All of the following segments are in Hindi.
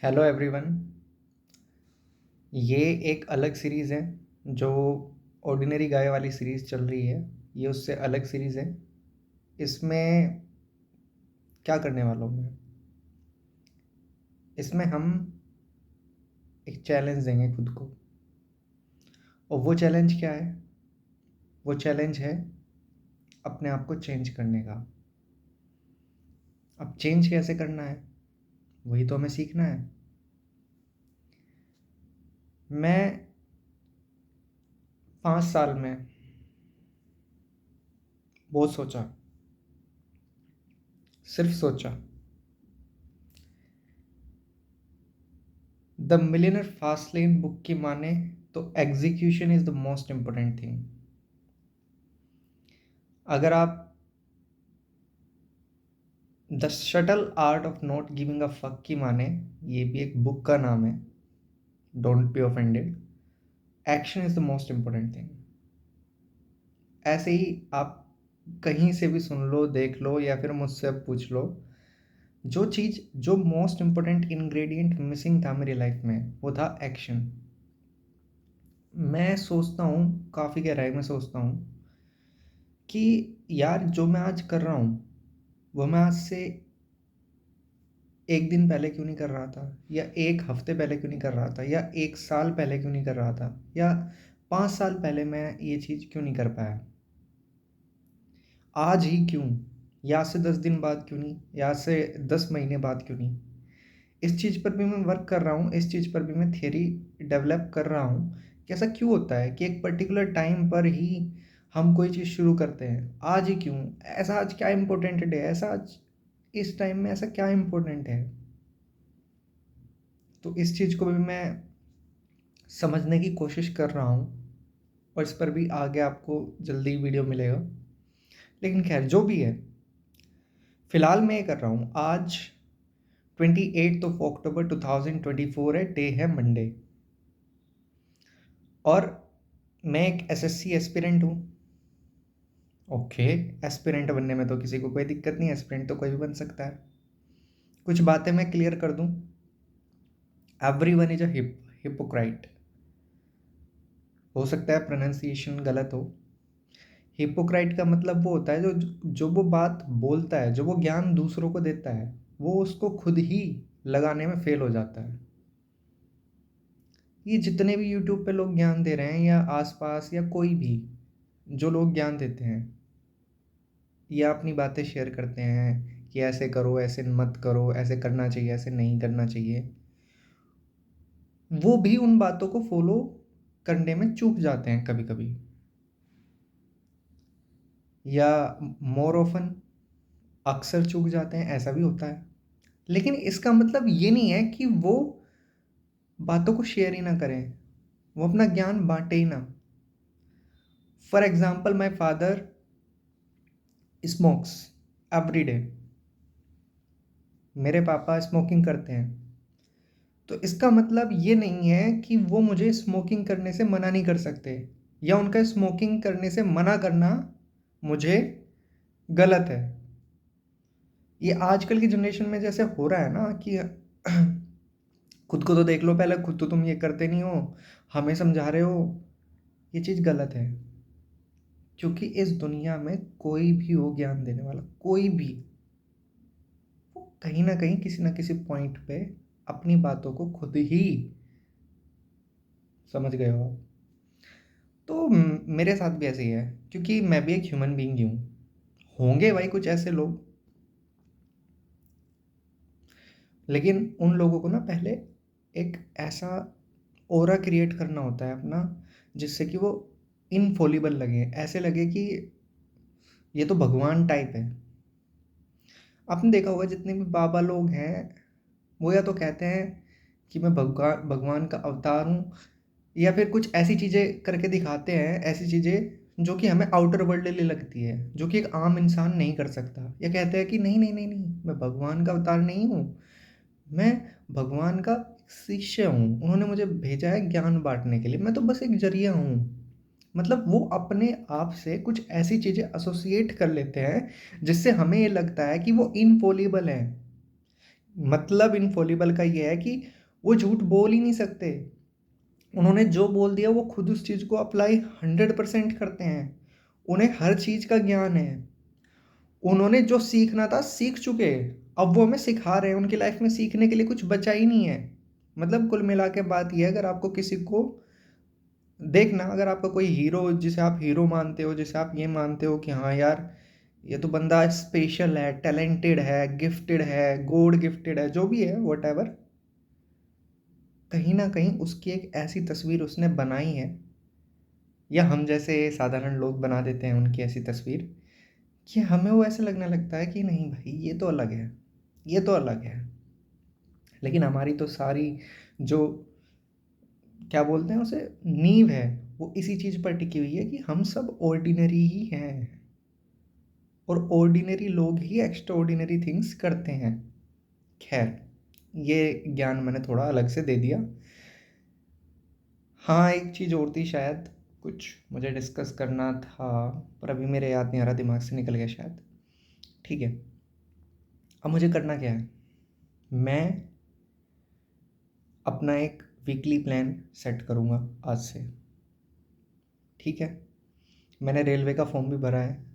Hello everyone. ये एक अलग सीरीज़ है जो ऑर्डिनरी गाय वाली सीरीज़ चल रही है। ये उससे अलग सीरीज़ है। इसमें क्या करने वाला हूँ मैं? इसमें हम एक चैलेंज देंगे खुद को। और वो चैलेंज क्या है? वो चैलेंज है अपने आप को चेंज करने का। अब चेंज कैसे करना है वही तो हमें सीखना है। मैं 5 साल में बहुत सोचा, सिर्फ सोचा। The millionaire fast lane book की माने तो execution is the most important thing. अगर आप the shuttle art of not giving a fuck की माने, ये भी एक बुक का नाम है, don't be offended. Action is the most important thing. ऐसे ही आप कहीं से भी सुन लो, देख लो, या फिर मुझसे पूछ लो, जो चीज़, जो मोस्ट इम्पोर्टेंट इंग्रेडिएंट मिसिंग था मेरी लाइफ में वो था एक्शन। मैं सोचता हूँ, काफ़ी गहराई में सोचता हूँ कि यार जो मैं आज कर रहा हूँ वो मैं आज से एक दिन पहले क्यों नहीं कर रहा था, या एक हफ्ते पहले क्यों नहीं कर रहा था, या एक साल पहले क्यों नहीं कर रहा था, या 5 साल पहले मैं ये चीज़ क्यों नहीं कर पाया। आज ही क्यों, या आज से 10 दिन बाद क्यों नहीं, या आज से 10 महीने बाद क्यों नहीं। इस चीज़ पर भी मैं वर्क कर रहा हूँ, इस चीज़ पर भी मैं थियरी डेवलप कर रहा हूँ कि ऐसा क्यों होता है कि एक पर्टिकुलर टाइम पर ही हम कोई चीज़ शुरू करते हैं। आज ही क्यों, ऐसा आज क्या इम्पोर्टेंट डे है, ऐसा आज इस टाइम में ऐसा क्या इम्पोर्टेंट है। तो इस चीज़ को भी मैं समझने की कोशिश कर रहा हूँ, और इस पर भी आगे आपको जल्दी वीडियो मिलेगा। लेकिन खैर जो भी है, फ़िलहाल मैं ये कर रहा हूँ। आज 28 अक्टूबर 2024 है, डे है मंडे। और मैं एक एसएससी एस्पिरेंट हूँ। ओके, एस्पिरेंट बनने में तो किसी को कोई दिक्कत नहीं, एस्पिरेंट तो कोई भी बन सकता है। कुछ बातें मैं क्लियर कर दूँ। Everyone is a hypocrite. हो सकता है प्रोनाउंसिएशन गलत हो। हिपोक्राइट का मतलब वो होता है जो जो वो बात बोलता है, जो वो ज्ञान दूसरों को देता है, वो उसको खुद ही लगाने में फेल हो जाता है। ये जितने भी यूट्यूब पे लोग ज्ञान दे रहे हैं, या आसपास, या कोई भी जो लोग ज्ञान देते हैं या अपनी बातें शेयर करते हैं कि ऐसे करो, ऐसे मत करो, ऐसे करना चाहिए, ऐसे नहीं करना चाहिए, वो भी उन बातों को फॉलो करने में चूक जाते हैं कभी कभी, या मोर ऑफन अक्सर चूक जाते हैं, ऐसा भी होता है। लेकिन इसका मतलब ये नहीं है कि वो बातों को शेयर ही ना करें, वो अपना ज्ञान बांटे ही ना। For example, my father smokes every day. मेरे पापा स्मोकिंग करते हैं। तो इसका मतलब ये नहीं है कि वो मुझे स्मोकिंग करने से मना नहीं कर सकते, या उनका स्मोकिंग करने से मना करना मुझे गलत है। ये आजकल की जनरेशन में जैसे हो रहा है ना कि खुद को तो देख लो पहले, खुद तो तुम ये करते नहीं हो, हमें समझा रहे हो। ये चीज़ गलत है, क्योंकि इस दुनिया में कोई भी हो ज्ञान देने वाला, कोई भी, वो कहीं ना कहीं किसी ना किसी पॉइंट पे अपनी बातों को खुद ही, समझ गए हो आप। तो मेरे साथ भी ऐसे ही है, क्योंकि मैं भी एक ह्यूमन बीइंग ही हूँ। होंगे भाई कुछ ऐसे लोग, लेकिन उन लोगों को ना पहले एक ऐसा ओरा क्रिएट करना होता है अपना, जिससे कि वो इनफॉलिबल लगे, ऐसे लगे कि ये तो भगवान टाइप है। आपने देखा होगा जितने भी बाबा लोग हैं, वो या तो कहते हैं कि मैं भगवान भगवान का अवतार हूँ, या फिर कुछ ऐसी चीज़ें करके दिखाते हैं, ऐसी चीज़ें जो कि हमें आउटर वर्ल्डली लगती है, जो कि एक आम इंसान नहीं कर सकता। या कहते हैं कि नहीं नहीं नहीं नहीं, मैं भगवान का अवतार नहीं हूँ, मैं भगवान का शिष्य हूँ, उन्होंने मुझे भेजा है ज्ञान बांटने के लिए, मैं तो बस एक जरिया हूँ। मतलब वो अपने आप से कुछ ऐसी चीज़ें एसोसिएट कर लेते हैं जिससे हमें ये लगता है कि वो इनफॉलिबल है। मतलब इनफॉलिबल का ये है कि वो झूठ बोल ही नहीं सकते। उन्होंने जो बोल दिया वो खुद उस चीज़ को अप्लाई 100% करते हैं। उन्हें हर चीज़ का ज्ञान है। उन्होंने जो सीखना था सीख चुके, अब वो हमें सिखा रहे हैं। उनकी लाइफ में सीखने के लिए कुछ बचा ही नहीं है। मतलब कुल मिला के बात यह है, अगर आपको किसी को देखना, अगर आपका कोई हीरो जिसे आप हीरो मानते हो, जिसे आप ये मानते हो कि हाँ यार ये तो बंदा स्पेशल है, टैलेंटेड है, गिफ्टेड है, गॉड गिफ्टेड है, जो भी है वट एवर, कहीं ना कहीं उसकी एक ऐसी तस्वीर उसने बनाई है, या हम जैसे साधारण लोग बना देते हैं उनकी ऐसी तस्वीर, कि हमें वो ऐसे लगने लगता है कि नहीं भाई ये तो अलग है, ये तो अलग है। लेकिन हमारी तो सारी जो, क्या बोलते हैं उसे, नींव है, वो इसी चीज़ पर टिकी हुई है कि हम सब ऑर्डिनरी ही हैं, और ऑर्डिनरी लोग ही एक्स्ट्रा ऑर्डिनरी थिंग्स करते हैं। खैर, ये ज्ञान मैंने थोड़ा अलग से दे दिया। हाँ, एक चीज़ और थी शायद, कुछ मुझे डिस्कस करना था, पर अभी मेरे याद नहीं आ रहा, दिमाग से निकल गया शायद। ठीक है, अब मुझे करना क्या है, मैं अपना एक वीकली प्लान सेट करूँगा आज से। ठीक है, मैंने रेलवे का फॉर्म भी भरा है,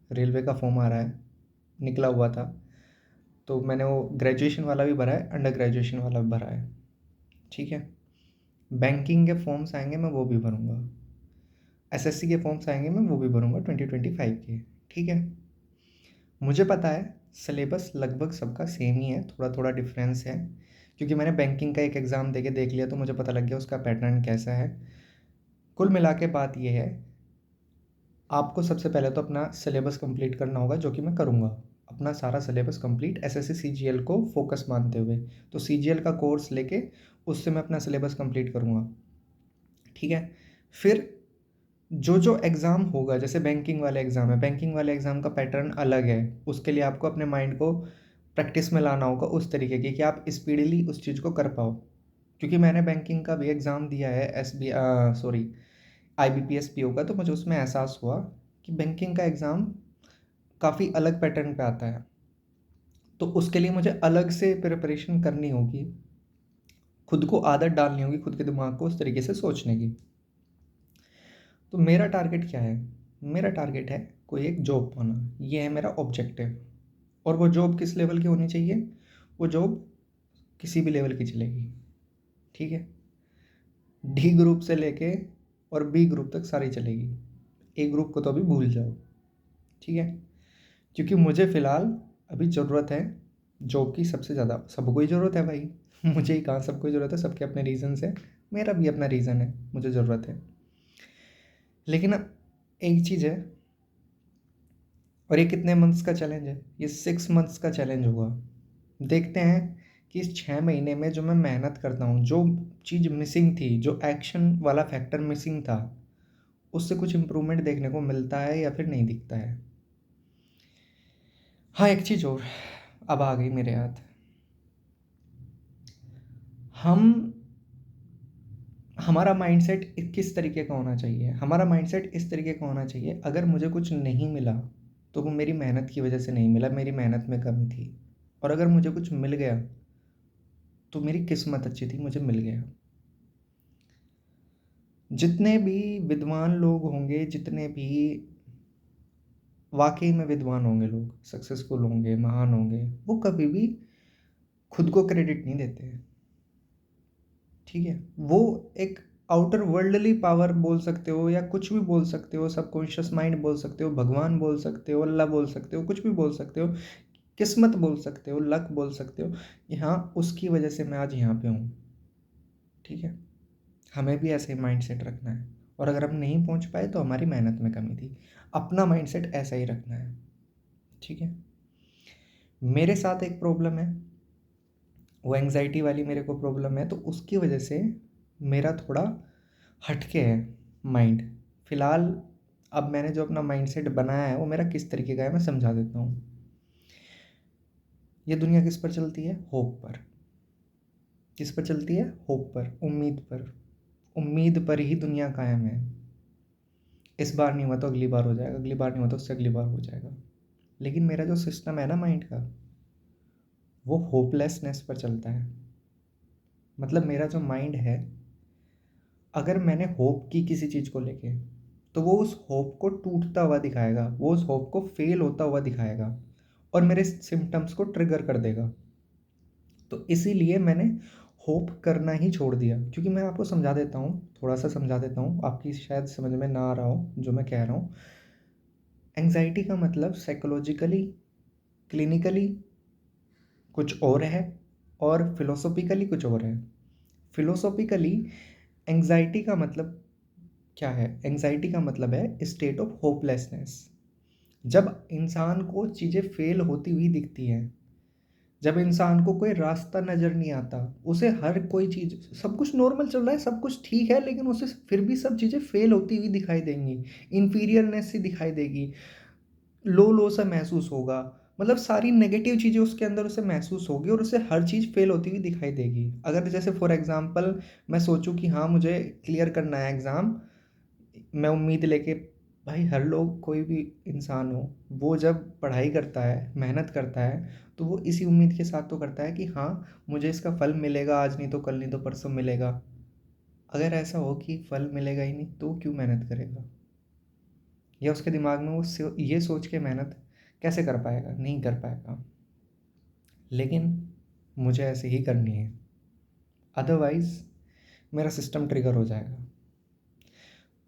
रेलवे का फॉर्म आ रहा है, निकला हुआ था। तो मैंने वो ग्रेजुएशन वाला भी भरा है, अंडर ग्रेजुएशन वाला भी भरा है। ठीक है, बैंकिंग के फॉर्म्स आएंगे, मैं वो भी भरूँगा। एसएससी के फॉर्म्स आएंगे, मैं वो भी भरूँगा 2025 के। ठीक है, मुझे पता है सिलेबस लगभग सबका सेम ही है, थोड़ा थोड़ा डिफरेंस है, क्योंकि मैंने बैंकिंग का एक एग्ज़ाम दे के देख लिया, तो मुझे पता लग गया उसका पैटर्न कैसा है। कुल मिला के बात ये है, आपको सबसे पहले तो अपना सिलेबस कंप्लीट करना होगा, जो कि मैं करूँगा। अपना सारा सिलेबस कंप्लीट एसएससी सीजीएल को फोकस मानते हुए, तो सीजीएल का कोर्स लेके उससे मैं अपना सिलेबस कंप्लीट करूँगा। ठीक है, फिर जो जो एग्ज़ाम होगा, जैसे बैंकिंग वाले एग्ज़ाम है, बैंकिंग वाले एग्ज़ाम का पैटर्न अलग है। उसके लिए आपको अपने माइंड को प्रैक्टिस में लाना होगा उस तरीके की कि आप स्पीडली उस चीज़ को कर पाओ। क्योंकि मैंने बैंकिंग का भी एग्ज़ाम दिया है, सॉरी, आईबीपीएस पीओ का, तो मुझे उसमें एहसास हुआ कि बैंकिंग का एग्ज़ाम काफ़ी अलग पैटर्न पे आता है। तो उसके लिए मुझे अलग से प्रिपरेशन करनी होगी, खुद को आदत डालनी होगी, खुद के दिमाग को उस तरीके से सोचने की। तो मेरा टारगेट क्या है, मेरा टारगेट है कोई एक जॉब पाना, ये है मेरा ऑब्जेक्टिव। और वो जॉब किस लेवल की होनी चाहिए, वो जॉब किसी भी लेवल की चलेगी। ठीक है, डी ग्रुप से लेके और बी ग्रुप तक सारी चलेगी, ए ग्रुप को तो अभी भूल जाओ। ठीक है, क्योंकि मुझे फ़िलहाल अभी ज़रूरत है जॉब की सबसे ज़्यादा, सबको ही ज़रूरत है भाई मुझे ही कहाँ सबको ही ज़रूरत है, सबके अपने रीज़न्स हैं, मेरा भी अपना रीज़न है, मुझे ज़रूरत है। लेकिन अब एक चीज़ है, और ये कितने मंथ्स का चैलेंज है, ये 6 मंथ्स का चैलेंज होगा। देखते हैं कि इस 6 महीने में जो मैं मेहनत करता हूँ, जो चीज़ मिसिंग थी, जो एक्शन वाला फैक्टर मिसिंग था, उससे कुछ इम्प्रूवमेंट देखने को मिलता है या फिर नहीं दिखता है। हाँ, एक चीज़ और अब आ गई मेरे याद। हम हमारा माइंडसेट किस तरीके का होना चाहिए, हमारा माइंडसेट इस तरीके का होना चाहिए, अगर मुझे कुछ नहीं मिला तो वो मेरी मेहनत की वजह से नहीं मिला, मेरी मेहनत में कमी थी। और अगर मुझे कुछ मिल गया तो मेरी किस्मत अच्छी थी, मुझे मिल गया। जितने भी विद्वान लोग होंगे, जितने भी वाकई में विद्वान होंगे लोग, सक्सेसफुल होंगे, महान होंगे, वो कभी भी खुद को क्रेडिट नहीं देते हैं। ठीक है, वो एक आउटर वर्ल्डली पावर बोल सकते हो, या कुछ भी बोल सकते हो, सबकॉन्शियस माइंड बोल सकते हो, भगवान बोल सकते हो, अल्लाह बोल सकते हो, कुछ भी बोल सकते हो, किस्मत बोल सकते हो, लक बोल सकते हो, यहाँ उसकी वजह से मैं आज यहाँ पे हूँ। ठीक है, हमें भी ऐसे ही माइंड सेट रखना है, और अगर हम नहीं पहुँच पाए तो हमारी मेहनत में कमी थी, अपना माइंड सेट ऐसा ही रखना है। ठीक है, मेरे साथ एक प्रॉब्लम है, वो एंग्जाइटी वाली मेरे को प्रॉब्लम है, तो उसकी वजह से मेरा थोड़ा हटके है माइंड फ़िलहाल। अब मैंने जो अपना माइंडसेट बनाया है वो मेरा किस तरीके का है, मैं समझा देता हूँ। ये दुनिया किस पर चलती है, होप पर। किस पर चलती है, होप पर, उम्मीद पर। उम्मीद पर ही दुनिया कायम है। इस बार नहीं हुआ तो अगली बार हो जाएगा, अगली बार नहीं हुआ तो उससे अगली बार हो जाएगा। लेकिन मेरा जो सिस्टम है ना माइंड का, वो होपलेसनेस पर चलता है। मतलब मेरा जो माइंड है, अगर मैंने होप की किसी चीज़ को लेके, तो वो उस होप को टूटता हुआ दिखाएगा, वो उस होप को फेल होता हुआ दिखाएगा और मेरे सिम्टम्स को ट्रिगर कर देगा। तो इसीलिए मैंने होप करना ही छोड़ दिया। क्योंकि मैं आपको समझा देता हूँ, थोड़ा सा समझा देता हूँ, आपकी शायद समझ में ना आ रहा हो जो मैं कह रहा हूँ। एंग्जाइटी का मतलब साइकोलॉजिकली, क्लिनिकली कुछ और है और फिलोसॉफिकली कुछ और है। फिलोसॉफिकली एंग्जाइटी का मतलब क्या है? एंग्जाइटी का मतलब है स्टेट ऑफ होपलेसनेस। जब इंसान को चीज़ें फेल होती हुई दिखती हैं, जब इंसान को कोई रास्ता नज़र नहीं आता, उसे हर कोई चीज़, सब कुछ नॉर्मल चल रहा है, सब कुछ ठीक है, लेकिन उसे फिर भी सब चीज़ें फेल होती हुई दिखाई देंगी, इन्फीरियरनेस सी दिखाई देगी, लो लो सा महसूस होगा। मतलब सारी नेगेटिव चीज़ें उसके अंदर उसे महसूस होगी और उसे हर चीज़ फेल होती हुई दिखाई देगी। अगर जैसे फॉर एग्जांपल मैं सोचूं कि हाँ मुझे क्लियर करना है एग्ज़ाम, मैं उम्मीद लेके, भाई हर लोग, कोई भी इंसान हो, वो जब पढ़ाई करता है, मेहनत करता है, तो वो इसी उम्मीद के साथ तो करता है कि हाँ मुझे इसका फल मिलेगा, आज नहीं तो कल, नहीं तो परसों मिलेगा। अगर ऐसा हो कि फल मिलेगा ही नहीं, तो वो क्यों मेहनत करेगा? या उसके दिमाग में वो ये सोच के मेहनत कैसे कर पाएगा? नहीं कर पाएगा। लेकिन मुझे ऐसे ही करनी है, अदरवाइज मेरा सिस्टम ट्रिगर हो जाएगा।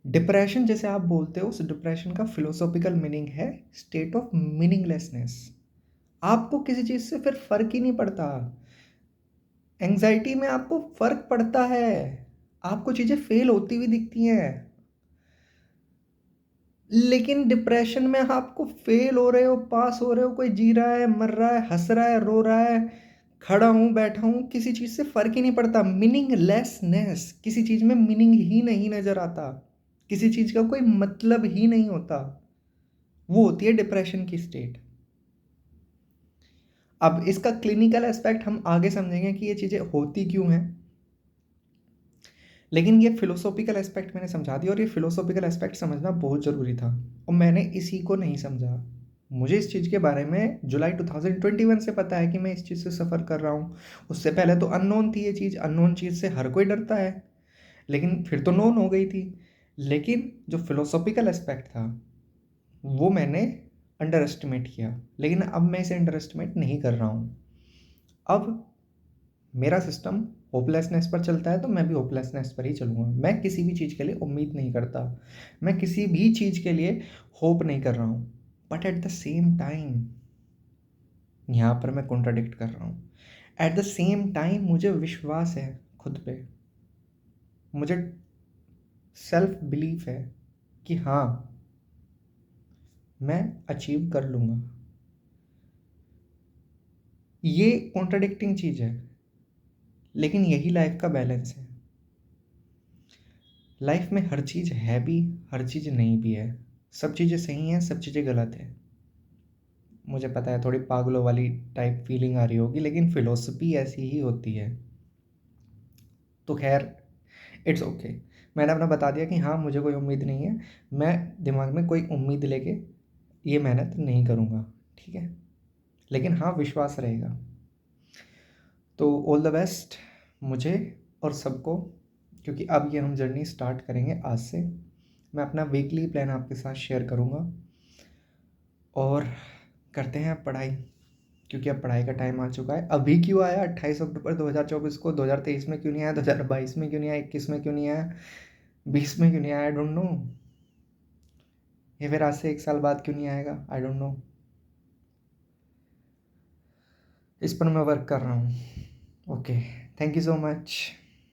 डिप्रेशन जैसे आप बोलते हो, उस डिप्रेशन का फिलोसॉफिकल मीनिंग है स्टेट ऑफ मीनिंगलेसनेस। आपको किसी चीज़ से फिर फर्क ही नहीं पड़ता। एंग्जाइटी में आपको फर्क पड़ता है, आपको चीज़ें फेल होती हुई दिखती हैं। लेकिन डिप्रेशन में आपको फेल हो रहे हो, पास हो रहे हो, कोई जी रहा है, मर रहा है, हंस रहा है, रो रहा है, खड़ा हूँ, बैठा हूँ, किसी चीज़ से फर्क ही नहीं पड़ता। मीनिंगलेसनेस, किसी चीज़ में मीनिंग ही नहीं नजर आता, किसी चीज़ का कोई मतलब ही नहीं होता, वो होती है डिप्रेशन की स्टेट। अब इसका क्लिनिकल एस्पेक्ट हम आगे समझेंगे कि ये चीज़ें होती क्यों हैं, लेकिन ये फिलोसॉफिकल एस्पेक्ट मैंने समझा दिया, और ये फिलोसॉफिकल एस्पेक्ट समझना बहुत ज़रूरी था और मैंने इसी को नहीं समझा। मुझे इस चीज़ के बारे में जुलाई 2021 से पता है कि मैं इस चीज़ से सफ़र कर रहा हूँ। उससे पहले तो अननोन थी ये चीज़, अननोन चीज़ से हर कोई डरता है, लेकिन फिर तो नोन हो गई थी। लेकिन जो फिलोसॉफिकल एस्पेक्ट था, वो मैंने अंडर एस्टिमेट किया, लेकिन अब मैं इसे अंडर एस्टिमेट नहीं कर रहा हूँ। अब मेरा सिस्टम होपलेसनेस पर चलता है, तो मैं भी होपलेसनेस पर ही चलूँगा। मैं किसी भी चीज़ के लिए उम्मीद नहीं करता, मैं किसी भी चीज़ के लिए होप नहीं कर रहा हूँ। But at the same time, यहाँ पर मैं कॉन्ट्राडिक्ट कर रहा हूँ, एट द सेम टाइम मुझे विश्वास है खुद पे, मुझे सेल्फ बिलीफ है कि हाँ मैं अचीव कर लूँगा। ये कॉन्ट्राडिक्टिंग चीज़ है, लेकिन यही लाइफ का बैलेंस है। लाइफ में हर चीज़ है भी, हर चीज़ नहीं भी है। सब चीज़ें सही हैं, सब चीज़ें गलत हैं। मुझे पता है थोड़ी पागलों वाली टाइप फीलिंग आ रही होगी, लेकिन फ़िलॉसफ़ी ऐसी ही होती है। तो ख़ैर, इट्स ओके। मैंने अपना बता दिया कि हाँ, मुझे कोई उम्मीद नहीं है। मैं दिमाग में कोई उम्मीद लेके ये मेहनत नहीं करूँगा, ठीक है? लेकिन हाँ, विश्वास रहेगा। तो ऑल द बेस्ट मुझे और सबको, क्योंकि अब ये हम जर्नी स्टार्ट करेंगे आज से। मैं अपना वीकली प्लान आपके साथ शेयर करूँगा और करते हैं अब पढ़ाई, क्योंकि अब पढ़ाई का टाइम आ चुका है। अभी क्यों आया 28 अक्टूबर 2024 को? 2023 में क्यों नहीं आया? 2022 में क्यों नहीं आया? 21 में क्यों नहीं आया? 20 में क्यों नहीं आया? I don't know. या फिर आज से 1 साल बाद क्यों नहीं आएगा? I don't know. इस पर मैं वर्क कर रहा हूँ। Okay, thank you so much.